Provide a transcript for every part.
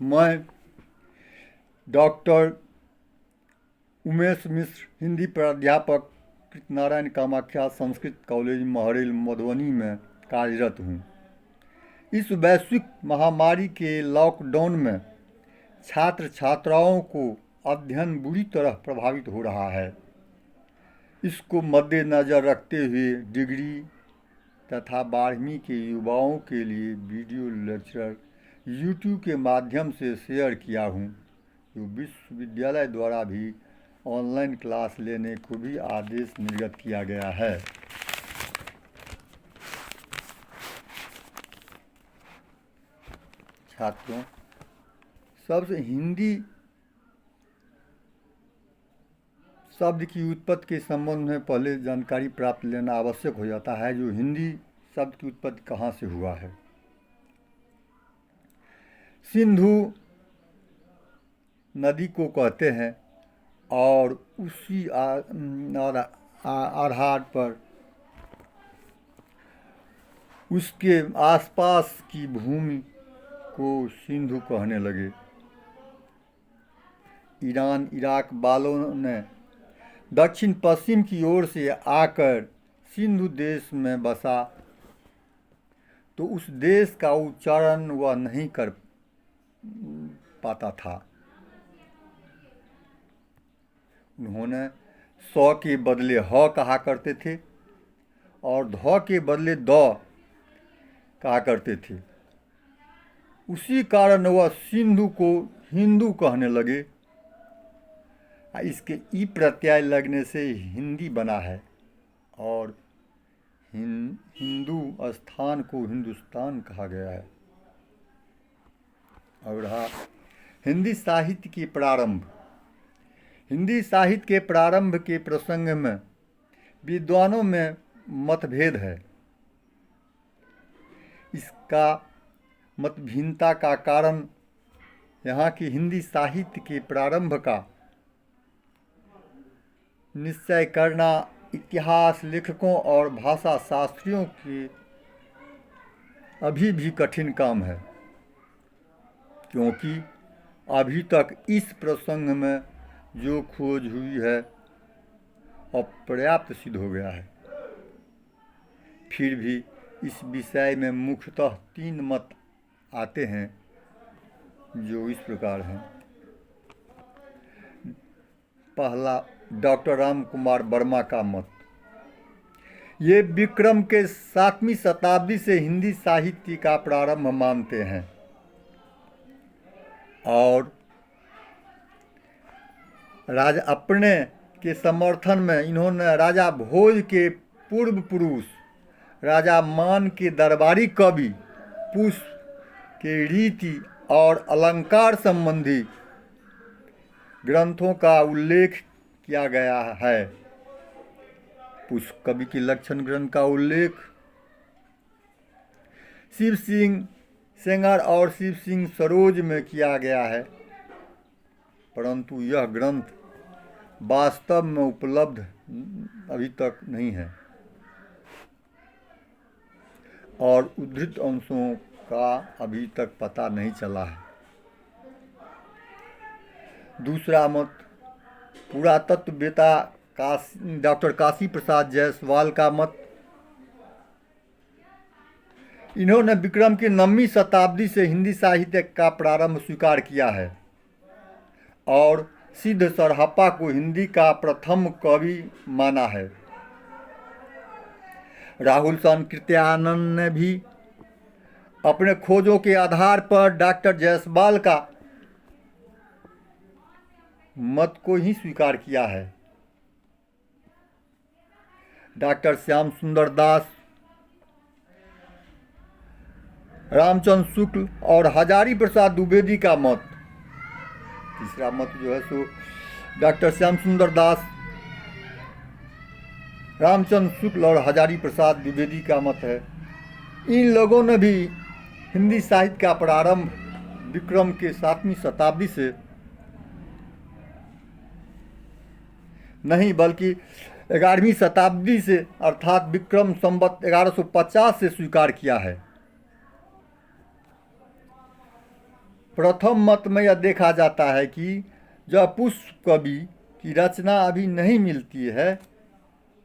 मैं डॉक्टर उमेश मिश्र, हिंदी प्राध्यापक, कृतनारायण कामाख्या संस्कृत कॉलेज महरिल मधुबनी में कार्यरत हूँ। इस वैश्विक महामारी के लॉकडाउन में छात्र छात्राओं को अध्ययन बुरी तरह प्रभावित हो रहा है। इसको मद्देनज़र रखते हुए डिग्री तथा 12वीं के युवाओं के लिए वीडियो लेक्चर यूट्यूब के माध्यम से शेयर किया हूँ, जो विश्वविद्यालय द्वारा भी ऑनलाइन क्लास लेने को भी आदेश निर्गत किया गया है। छात्रों, सबसे हिंदी शब्द की उत्पत्ति के संबंध में पहले जानकारी प्राप्त लेना आवश्यक हो जाता है। जो हिंदी शब्द की उत्पत्ति कहाँ से हुआ है। सिंधु नदी को कहते हैं और उसी आधार पर उसके आसपास की भूमि को सिंधु कहने लगे। ईरान इराक वालों ने दक्षिण पश्चिम की ओर से आकर सिंधु देश में बसा तो उस देश का उच्चारण वह नहीं कर पाता था। उन्होंने सौ के बदले ह कहा करते थे और ध के बदले द कहा करते थे। उसी कारण वह सिंधु को हिंदू कहने लगे। इसके ई प्रत्यय लगने से हिंदी बना है और हिंदू स्थान को हिंदुस्तान कहा गया है। और रहा हिंदी साहित्य की प्रारंभ। हिंदी साहित्य के प्रारंभ के प्रसंग में विद्वानों में मतभेद है। इसका मतभिन्नता का कारण यहाँ की हिंदी साहित्य के प्रारंभ का निश्चय करना इतिहास लेखकों और भाषा शास्त्रियों के अभी भी कठिन काम है, क्योंकि अभी तक इस प्रसंग में जो खोज हुई है अपर्याप्त सिद्ध हो गया है। फिर भी इस विषय में मुख्यतः 3 मत आते हैं, जो इस प्रकार हैं। पहला, डॉक्टर राम कुमार वर्मा का मत। ये विक्रम के 7वीं शताब्दी से हिंदी साहित्य का प्रारंभ मानते हैं और राजा अपने के समर्थन में इन्होंने राजा भोज के पूर्व पुरुष राजा मान के दरबारी कवि पुष्प के रीति और अलंकार संबंधी ग्रंथों का उल्लेख किया गया है। पुष्प कवि के लक्षण ग्रंथ का उल्लेख शिव सिंह सेंगर और शिव सिंह सरोज में किया गया है, परंतु यह ग्रंथ वास्तव में उपलब्ध अभी तक नहीं है और उद्धृत अंशों का अभी तक पता नहीं चला है। दूसरा मत, पुरातत्ववेत्ता डॉक्टर काशी प्रसाद जायसवाल का मत। इन्होंने विक्रम की 9वीं शताब्दी से हिंदी साहित्य का प्रारंभ स्वीकार किया है और सिद्ध सरहप्पा को हिंदी का प्रथम कवि माना है। राहुल कृत्यानंद ने भी अपने खोजों के आधार पर डॉक्टर जायसवाल का मत को ही स्वीकार किया है। डॉक्टर श्याम सुंदर दास, रामचंद्र शुक्ल और हजारी प्रसाद द्विवेदी का मत। तीसरा मत जो है सो डॉक्टर श्याम सुंदर दास, रामचंद्र शुक्ल और हजारी प्रसाद द्विवेदी का मत है। इन लोगों ने भी हिंदी साहित्य का प्रारंभ विक्रम के 7वीं शताब्दी से नहीं बल्कि 11वीं शताब्दी से अर्थात विक्रम संवत 1150 से स्वीकार किया है। प्रथम मत में यह देखा जाता है कि जब पुष्प कवि की रचना अभी नहीं मिलती है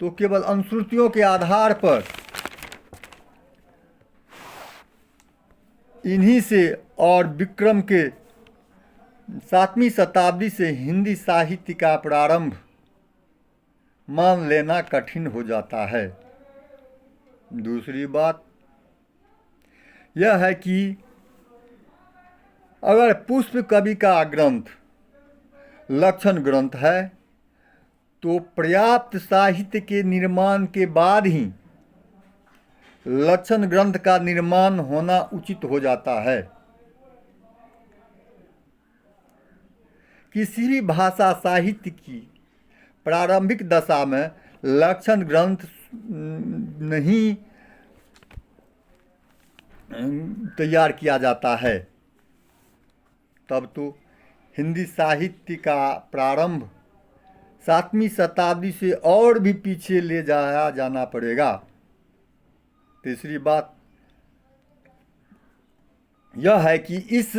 तो केवल अनुश्रुतियों के आधार पर इन्हीं से और विक्रम के 7वीं शताब्दी से हिंदी साहित्य का प्रारंभ मान लेना कठिन हो जाता है। दूसरी बात यह है कि अगर पुष्प कवि का ग्रंथ लक्षण ग्रंथ है तो पर्याप्त साहित्य के निर्माण के बाद ही लक्षण ग्रंथ का निर्माण होना उचित हो जाता है। किसी भी भाषा साहित्य की प्रारंभिक दशा में लक्षण ग्रंथ नहीं तैयार किया जाता है, तब तो हिंदी साहित्य का प्रारंभ 7वीं शताब्दी से और भी पीछे ले जाया जाना पड़ेगा। तीसरी बात यह है कि इस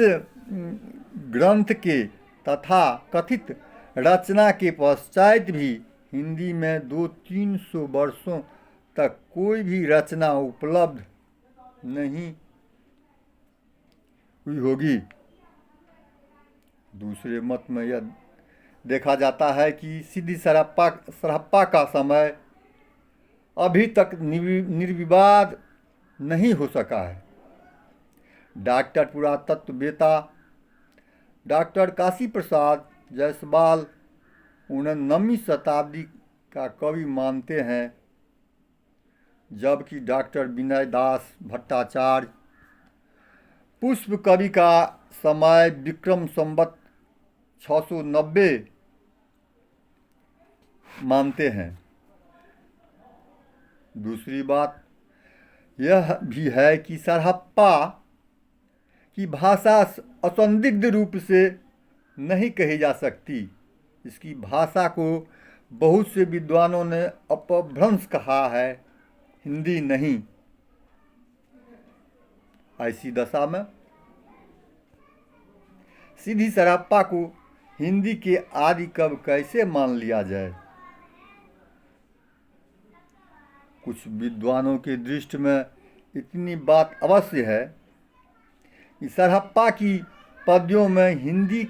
ग्रंथ के तथा कथित रचना के पश्चात भी हिंदी में 200-300 वर्षों तक कोई भी रचना उपलब्ध नहीं हुई होगी। दूसरे मत में यह देखा जाता है कि सिद्दी सरहप्पा का समय अभी तक निर्विवाद नहीं हो सका है। डॉक्टर पुरातत्ववेत्ता डॉक्टर काशी प्रसाद जायसवाल उन्हें 9वीं शताब्दी का कवि मानते हैं, जबकि डॉक्टर विनय दास भट्टाचार्य पुष्प कवि का समय विक्रम संवत 690 मानते हैं। दूसरी बात यह भी है कि सरहप्पा की भाषा असंदिग्ध रूप से नहीं कही जा सकती। इसकी भाषा को बहुत से विद्वानों ने अपभ्रंश कहा है, हिंदी नहीं। ऐसी दशा में सिद्दी सरहप्पा को हिंदी के आदि कवि कैसे मान लिया जाए? कुछ विद्वानों के दृष्टि में इतनी बात अवश्य है कि सरहप्पा की पद्यों में हिंदी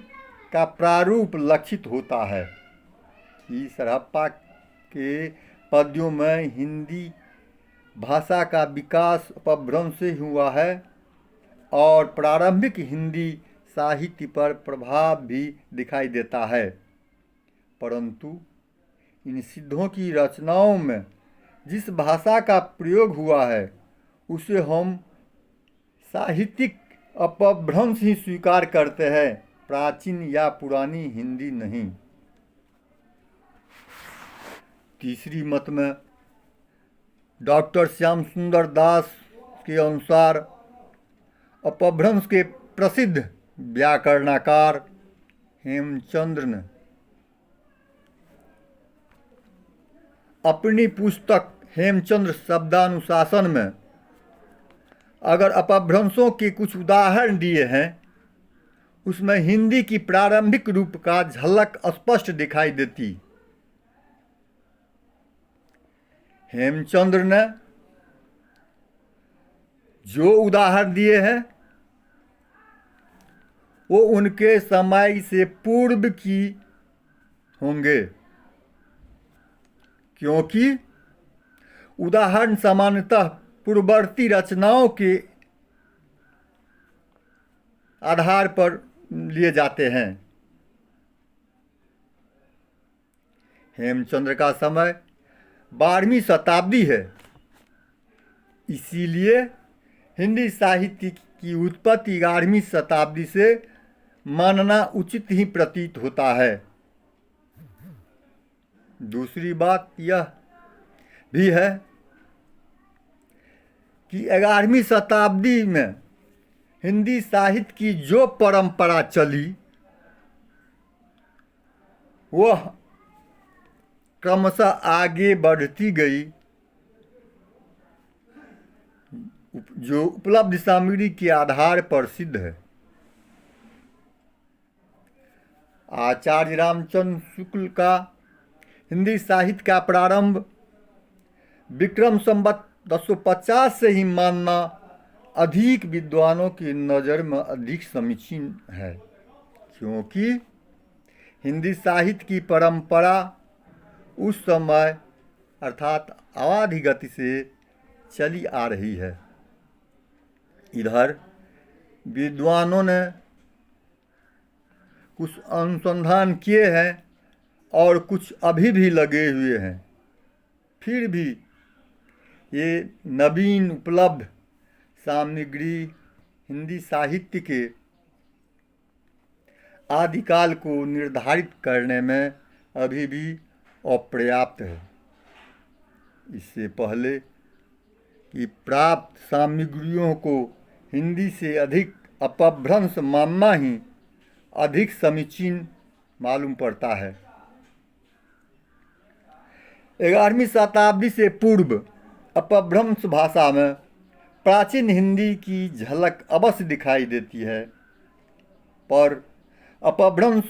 का प्रारूप लक्षित होता है कि सरहप्पा के पद्यों में हिंदी भाषा का विकास अपभ्रंश से हुआ है और प्रारंभिक हिंदी साहित्य पर प्रभाव भी दिखाई देता है, परंतु इन सिद्धों की रचनाओं में जिस भाषा का प्रयोग हुआ है उसे हम साहित्यिक अपभ्रंश ही स्वीकार करते हैं, प्राचीन या पुरानी हिंदी नहीं। तीसरी मत में डॉक्टर श्याम सुंदर दास के अनुसार अपभ्रंश के प्रसिद्ध व्याकरणाकार हेमचंद्र ने अपनी पुस्तक हेमचंद्र शब्दानुशासन में अगर अपभ्रंशों के कुछ उदाहरण दिए हैं, उसमें हिंदी की प्रारंभिक रूप का झलक स्पष्ट दिखाई देती। हेमचंद्र ने जो उदाहरण दिए हैं वो उनके समय से पूर्व की होंगे, क्योंकि उदाहरण सामान्यतः पूर्ववर्ती रचनाओं के आधार पर लिए जाते हैं। हेमचंद्र का समय 12वीं शताब्दी है, इसीलिए हिंदी साहित्य की उत्पत्ति 11वीं शताब्दी से मानना उचित ही प्रतीत होता है। दूसरी बात यह भी है कि 11वीं शताब्दी में हिंदी साहित्य की जो परंपरा चली वह क्रमशः आगे बढ़ती गई, जो उपलब्ध सामग्री के आधार पर सिद्ध है। आचार्य रामचंद्र शुक्ल का हिंदी साहित्य का प्रारंभ विक्रम संवत 1050 से ही मानना अधिक विद्वानों की नज़र में अधिक समीचीन है, क्योंकि हिंदी साहित्य की परंपरा उस समय अर्थात अवाधि गति से चली आ रही है। इधर विद्वानों ने कुछ अनुसंधान किए हैं और कुछ अभी भी लगे हुए हैं। फिर भी ये नवीन उपलब्ध सामग्री हिंदी साहित्य के आदिकाल को निर्धारित करने में अभी भी अपर्याप्त है। इससे पहले कि प्राप्त सामग्रियों को हिंदी से अधिक अपभ्रंश मानना ही अधिक समीचीन मालूम पड़ता है। 11वीं शताब्दी से पूर्व अपभ्रंश भाषा में प्राचीन हिंदी की झलक अवश्य दिखाई देती है, पर अपभ्रंश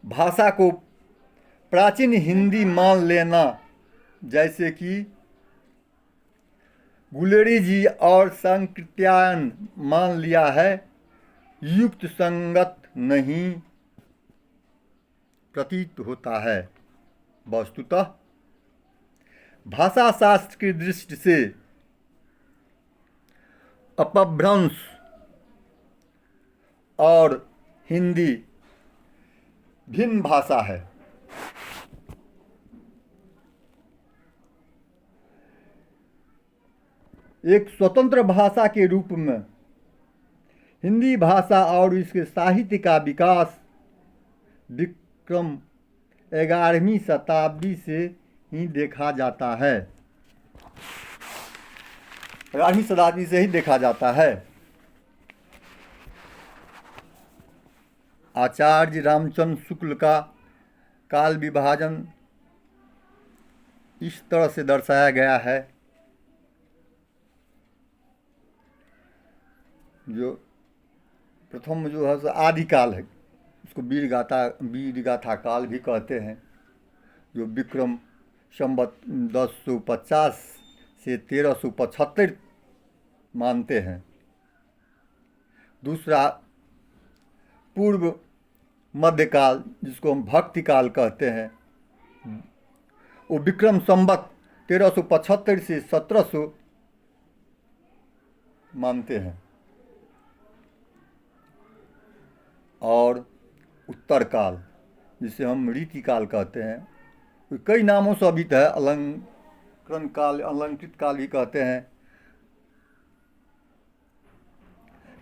भाषा को प्राचीन हिंदी मान लेना, जैसे कि गुलेरी जी और संकृत्यायन मान लिया है, युक्त संगत नहीं प्रतीत होता है। वस्तुतः भाषा शास्त्र की दृष्टि से अपभ्रंश और हिंदी भिन्न भाषा है। एक स्वतंत्र भाषा के रूप में हिंदी भाषा और इसके साहित्य का विकास विक्रम 11वीं शताब्दी से ही देखा जाता है। 11वीं शताब्दी से ही देखा जाता है। आचार्य रामचंद्र शुक्ल का काल विभाजन इस तरह से दर्शाया गया है, जो प्रथम जो है आदिकाल है, उसको वीरगाथा काल भी कहते हैं, जो विक्रम संवत 1050 से 1375 मानते हैं। दूसरा पूर्व मध्यकाल, जिसको हम भक्ति काल कहते हैं, वो विक्रम संवत 1375 से 1700 मानते हैं। और उत्तर काल, जिसे हम रीति काल कहते हैं, कई नामों से अभित है। अलंकरण काल, अलंकृत काल भी कहते हैं।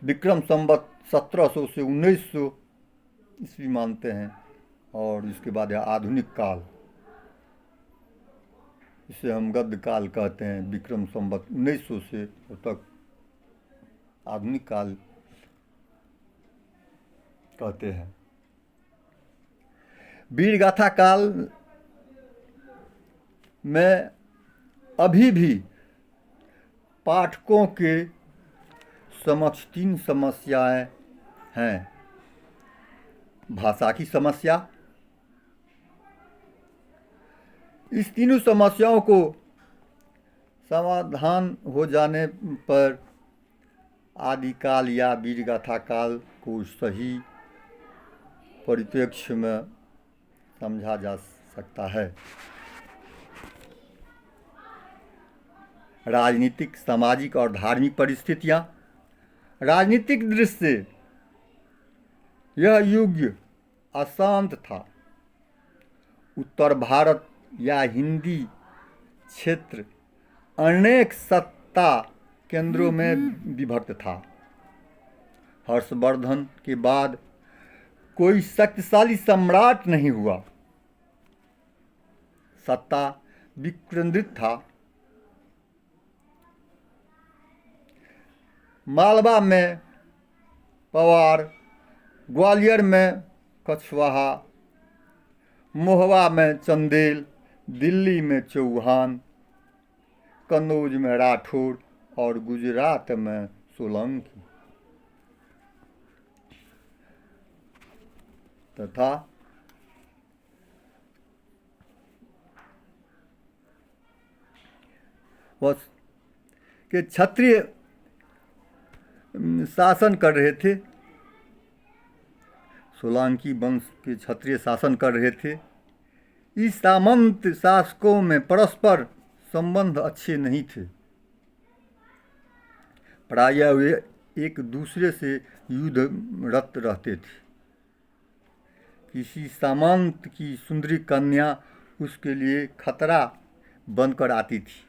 विक्रम संवत 1700 से 1900 ईस्वी मानते हैं। और इसके बाद है आधुनिक काल, इसे हम गद्य काल कहते हैं। विक्रम संवत 1900 से तक आधुनिक काल कहते हैं। वीरगाथा काल में अभी भी पाठकों के समक्ष 3 समस्याएं हैं। भाषा की समस्या, इस तीनों समस्याओं को समाधान हो जाने पर आदिकाल या वीरगाथा काल को सही परिप्रेक्ष्य में समझा जा सकता है। राजनीतिक, सामाजिक और धार्मिक परिस्थितियां। राजनीतिक दृष्टि से यह युग अशांत था। उत्तर भारत या हिंदी क्षेत्र अनेक सत्ता केंद्रों में विभक्त था। हर्षवर्धन के बाद कोई शक्तिशाली सम्राट नहीं हुआ। सत्ता विकेंद्रित था। मालवा में पवार, ग्वालियर में कछवाहा, मोहवा में चंदेल, दिल्ली में चौहान, कन्नौज में राठौर और गुजरात में सोलंकी। तथा वह के क्षत्रिय शासन कर रहे थे, सोलंकी वंश के क्षत्रिय शासन कर रहे थे। इस सामंत शासकों में परस्पर संबंध अच्छे नहीं थे। प्रायः वे एक दूसरे से युद्धरत रहते थे। किसी सामंत की सुंदरी कन्या उसके लिए खतरा बनकर आती थी।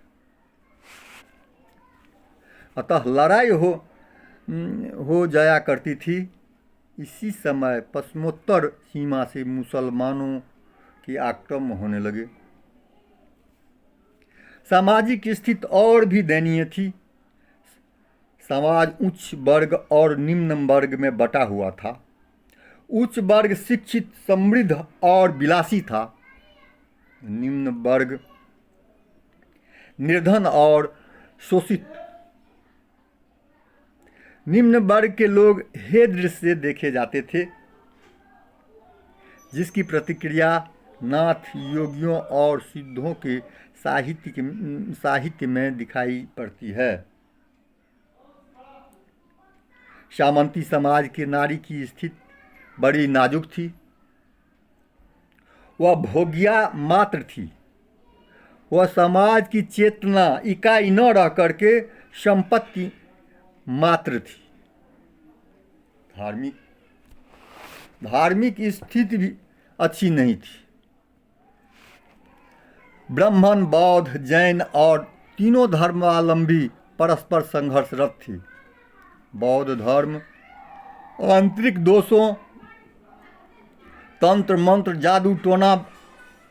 अतः लड़ाई हो जाया करती थी। इसी समय पश्चिमोत्तर सीमा से मुसलमानों के आक्रमण होने लगे। सामाजिक स्थिति और भी दयनीय थी। समाज उच्च वर्ग और निम्न वर्ग में बटा हुआ था। उच्च वर्ग शिक्षित, समृद्ध और विलासी था। निम्न वर्ग निर्धन और शोषित। निम्न वर्ग के लोग हे दृष्टि से देखे जाते थे, जिसकी प्रतिक्रिया नाथ, योगियों और सिद्धों के साहित्य में दिखाई पड़ती है। सामंती समाज के नारी की स्थिति बड़ी नाजुक थी। वह भोग्या मात्र थी। वह समाज की चेतना इकाई न रह करके संपत्ति मात्र थी। धार्मिक स्थिति भी अच्छी नहीं थी। ब्राह्मण, बौद्ध, जैन और तीनों धर्मावलंबी परस्पर संघर्षरत थे। बौद्ध धर्म आंतरिक दोषों, तंत्र मंत्र, जादू टोना,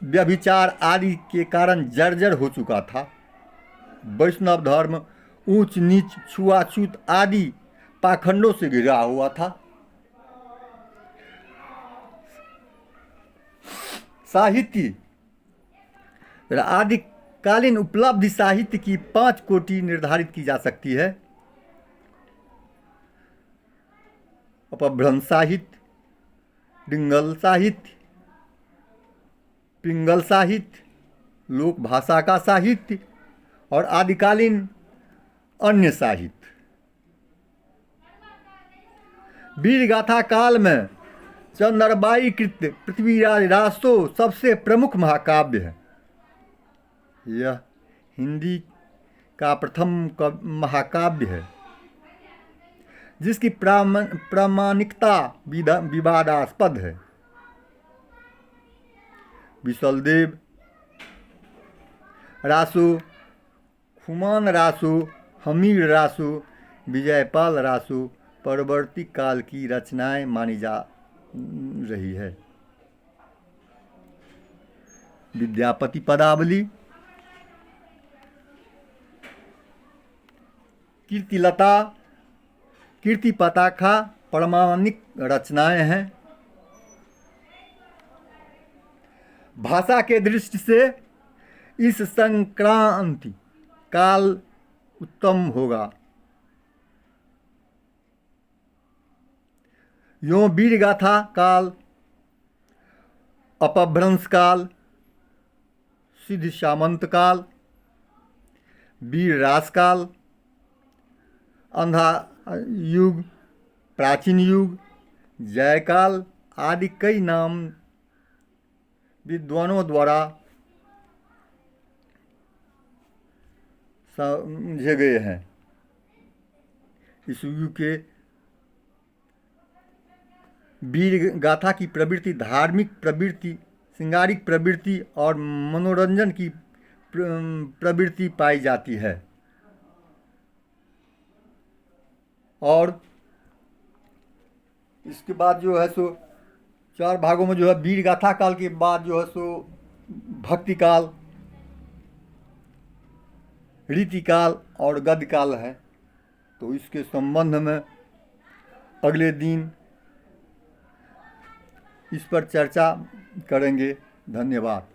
व्यभिचार आदि के कारण जर्जर हो चुका था। वैष्णव धर्म ऊंच नीच, छुआछूत आदि पाखंडों से घिरा हुआ था। साहित्य आदिकालीन उपलब्धि साहित्य की 5 कोटि निर्धारित की जा सकती है। अपभ्रंश साहित्य, डिंगल साहित्य, पिंगल साहित्य, लोक भाषा का साहित्य और आदिकालीन अन्य साहित्य। वीर गाथा काल में चंद्रबाई कृत पृथ्वीराज रासो सबसे प्रमुख महाकाव्य है। यह हिंदी का प्रथम महाकाव्य है, जिसकी प्रामाणिकता विवादास्पद है। विशलदेव रासो, खुमान रासो, हमीर रासो, विजयपाल रासो परवर्ती काल की रचनाएं मानी जा रही है। विद्यापति पदावली, कीर्तिलता, कीर्ति पताका प्रामाणिक रचनाएं हैं। भाषा के दृष्टि से इस संक्रांति काल उत्तम होगा। यों वीर गाथा काल, अपभ्रंश काल, सिद्ध सामंत काल, वीर रास काल, अंधा युग, प्राचीन युग, जयकाल आदि कई नाम विद्वानों द्वारा समझे गए हैं। इस युग के वीर गाथा की प्रवृत्ति धार्मिक प्रवृत्ति, श्रृंगारिक प्रवृत्ति और मनोरंजन की प्रवृत्ति पाई जाती है। और इसके बाद जो है सो 4 भागों में जो है वीर गाथा काल के बाद जो है सो भक्ति काल, रीति काल और गद्य काल है। तो इसके संबंध में अगले दिन इस पर चर्चा करेंगे। धन्यवाद।